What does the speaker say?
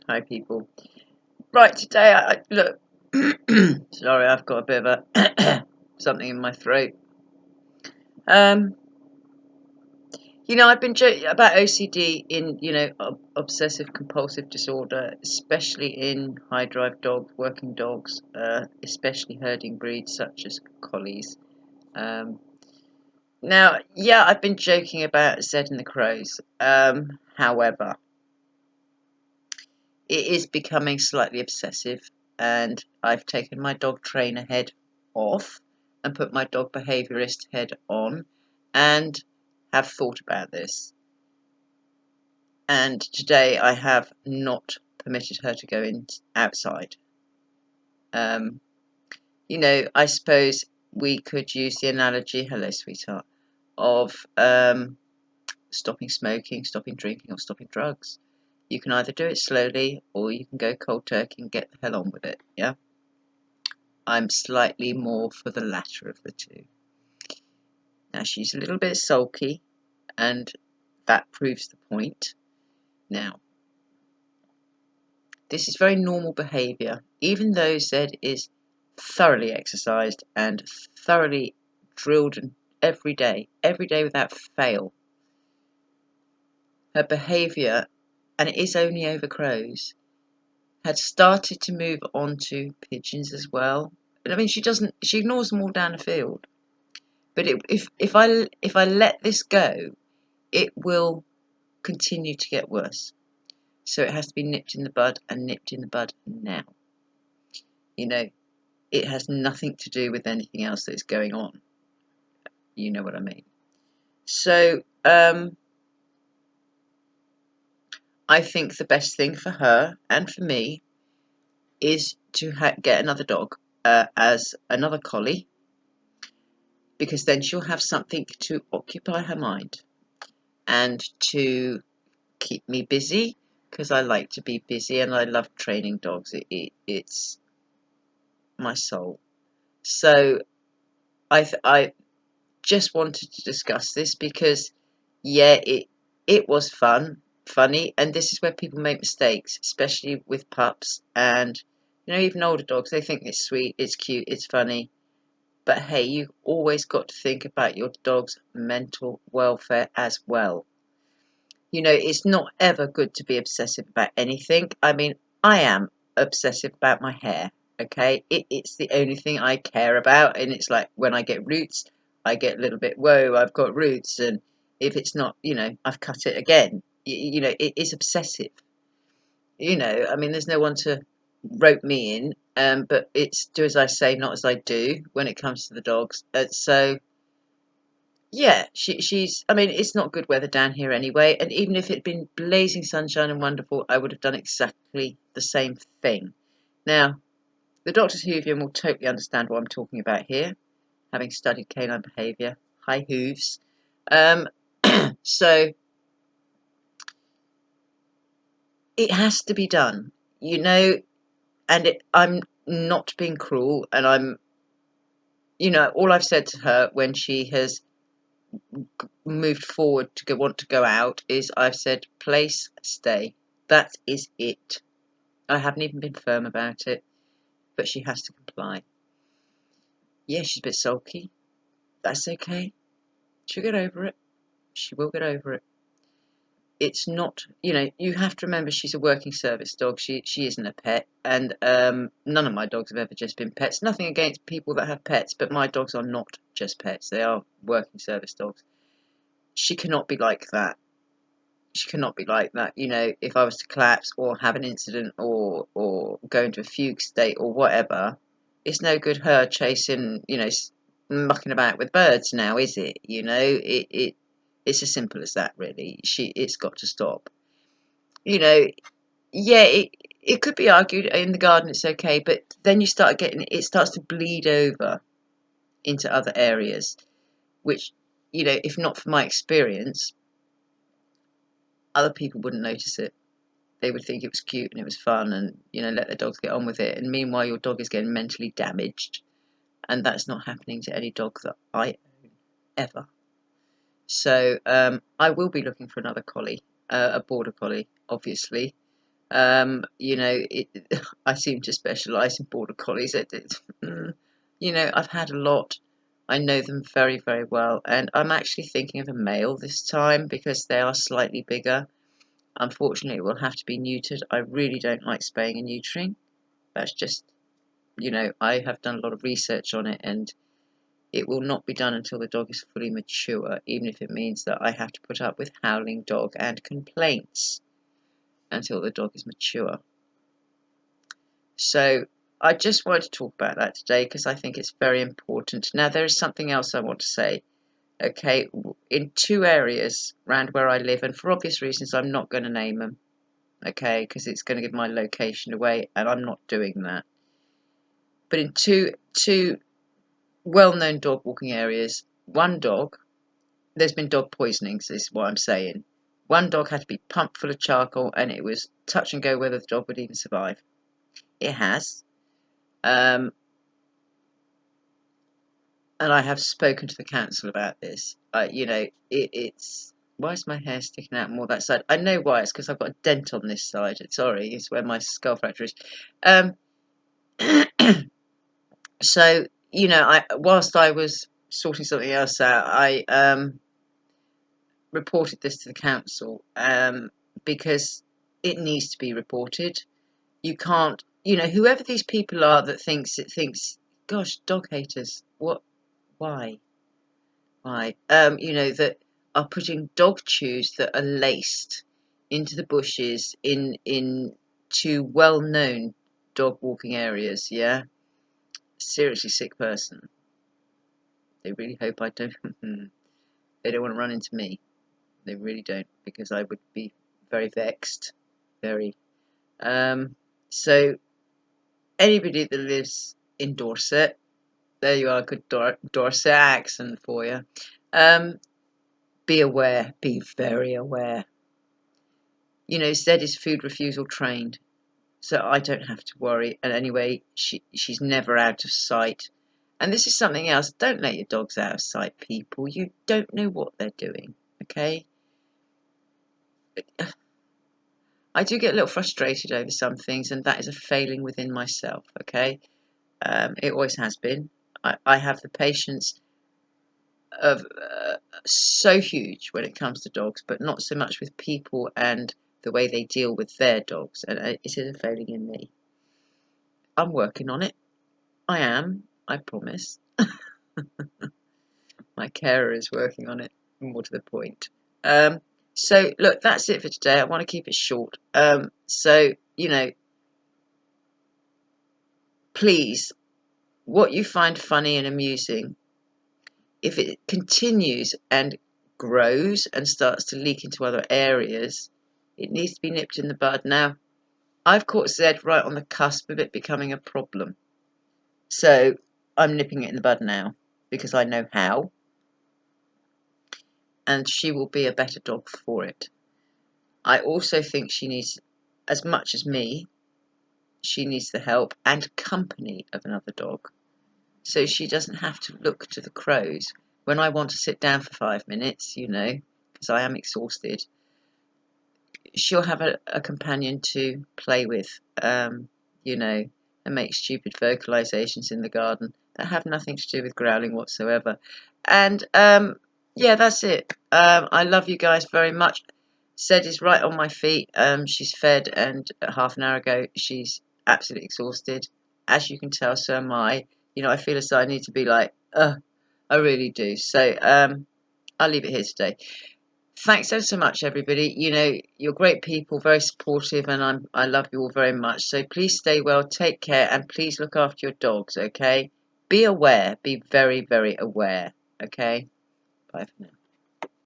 Hi, people. Right, today, look. Sorry, I've got a bit of a something in my throat. Um, I've been joking about O.C.D. in, obsessive compulsive disorder, especially in high drive dogs, working dogs, especially herding breeds such as collies. Um, Now, yeah, I've been joking about Zed and the crows. However, it is becoming slightly obsessive, and I've taken my dog trainer head off and put my dog behaviourist head on and have thought about this. And today I have not permitted her to go outside. Um, I suppose we could use the analogy, hello, sweetheart, of stopping smoking, stopping drinking, or stopping drugs. You can either do it slowly or you can go cold turkey and get the hell on with it, yeah? I'm slightly more for the latter of the two. Now, she's a little bit sulky, and that proves the point. Now, this is very normal behaviour, even though Zed is thoroughly exercised and thoroughly drilled every day without fail. Her behaviour, and it is only over crows, had started to move on to pigeons as well. I mean, she ignores them all down the field. But if I let this go, it will continue to get worse. So it has to be nipped in the bud, and nipped in the bud now. It has nothing to do with anything else that is going on. You know what I mean. So I think the best thing for her and for me is to get another dog as another collie, because then she'll have something to occupy her mind and to keep me busy, because I like to be busy and I love training dogs. It's my soul. So I just wanted to discuss this because, yeah, it was funny, and this is where people make mistakes, especially with pups and even older dogs. They think it's sweet, it's cute, it's funny, but hey, you've always got to think about your dog's mental welfare as well. It's not ever good to be obsessive about anything. I mean, I am obsessive about my hair, okay? It's the only thing I care about, and it's like when I get roots, I get a little bit, whoa, I've got roots, and if it's not, I've cut it again. It is obsessive. I mean, there's no one to rope me in, but it's do as I say, not as I do when it comes to the dogs. So yeah, she's. I mean, it's not good weather down here anyway, and even if it'd been blazing sunshine and wonderful, I would have done exactly the same thing. Now, the Doctor's Whovian will totally understand what I'm talking about here, having studied canine behaviour. Hi, hooves. Um, so it has to be done, and I'm not being cruel, and all I've said to her when she has moved forward to want to go out is I've said place, stay. That is it. I haven't even been firm about it, but she has to comply. Yeah, she's a bit sulky. That's okay. She'll get over it. She will get over it. It's not, you have to remember she's a working service dog. She isn't a pet, and none of my dogs have ever just been pets. Nothing against people that have pets, but my dogs are not just pets. They are working service dogs. She cannot be like that. She cannot be like that. If I was to collapse or have an incident or go into a fugue state or whatever, it's no good her chasing, mucking about with birds now, is it? It's as simple as that, really. It's got to stop. Yeah, it could be argued in the garden it's okay, but then it starts to bleed over into other areas, which, if not for my experience, other people wouldn't notice it. They would think it was cute and it was fun and, let their dogs get on with it. And meanwhile, your dog is getting mentally damaged. And that's not happening to any dog that I own, ever. So I will be looking for another collie, a border collie, obviously. You know, I seem to specialise in border collies. You know, I've had a lot. I know them very, very well, and I'm actually thinking of a male this time because they are slightly bigger. Unfortunately, it will have to be neutered. I really don't like spaying and neutering. That's just, you know, I have done a lot of research on it, and it will not be done until the dog is fully mature, even if it means that I have to put up with howling dog and complaints until the dog is mature. So I just wanted to talk about that today because I think it's very important. Now, there is something else I want to say. Okay, in 2 areas around where I live, and for obvious reasons, I'm not going to name them. Okay, because it's going to give my location away, and I'm not doing that. But in two well-known dog walking areas, one dog, there's been dog poisonings, is what I'm saying. One dog had to be pumped full of charcoal, and it was touch and go whether the dog would even survive. It has. And I have spoken to the council about this. You know, it's... Why is my hair sticking out more that side? I know why. It's because I've got a dent on this side. Sorry, it's where my skull fracture is. Um, so, you know, whilst I was sorting something else out, I reported this to the council because it needs to be reported. You can't, you know, whoever these people are that thinks, gosh, dog haters, what, why? You know, that are putting dog chews that are laced into the bushes in 2 well-known dog walking areas, yeah? Seriously sick person. They really hope I don't, they don't want to run into me. They really don't, because I would be very vexed, very. So anybody that lives in Dorset, there you are, good Dorset accent for you. Be aware, be very aware. You know, Z is food refusal trained, so I don't have to worry. And anyway, she's never out of sight. And this is something else. Don't let your dogs out of sight, people. You don't know what they're doing, okay? I do get a little frustrated over some things, and that is a failing within myself, okay? It always has been. I have the patience of so huge when it comes to dogs, but not so much with people and the way they deal with their dogs, and it is a failing in me. I'm working on it. I am, I promise. My carer is working on it, more to the point. So, look, that's it for today. I want to keep it short. So, you know, please, what you find funny and amusing, if it continues and grows and starts to leak into other areas, it needs to be nipped in the bud. Now, I've caught Zed right on the cusp of it becoming a problem. So I'm nipping it in the bud now because I know how. And she will be a better dog for it. I also think she needs, as much as me, she needs the help and company of another dog. So she doesn't have to look to the crows when I want to sit down for 5 minutes, you know, because I am exhausted. She'll have a companion to play with, you know, and make stupid vocalizations in the garden that have nothing to do with growling whatsoever. And yeah, that's it. I love you guys very much. Zed is right on my feet. She's fed, and half an hour ago she's absolutely exhausted. As you can tell, so am I. You know, I feel as though I need to be like, I really do. So I'll leave it here today. Thanks so much, everybody. You know, you're great people, very supportive, and I love you all very much. So please stay well, take care, and please look after your dogs, okay? Be aware, be very, very aware, okay? Bye for now.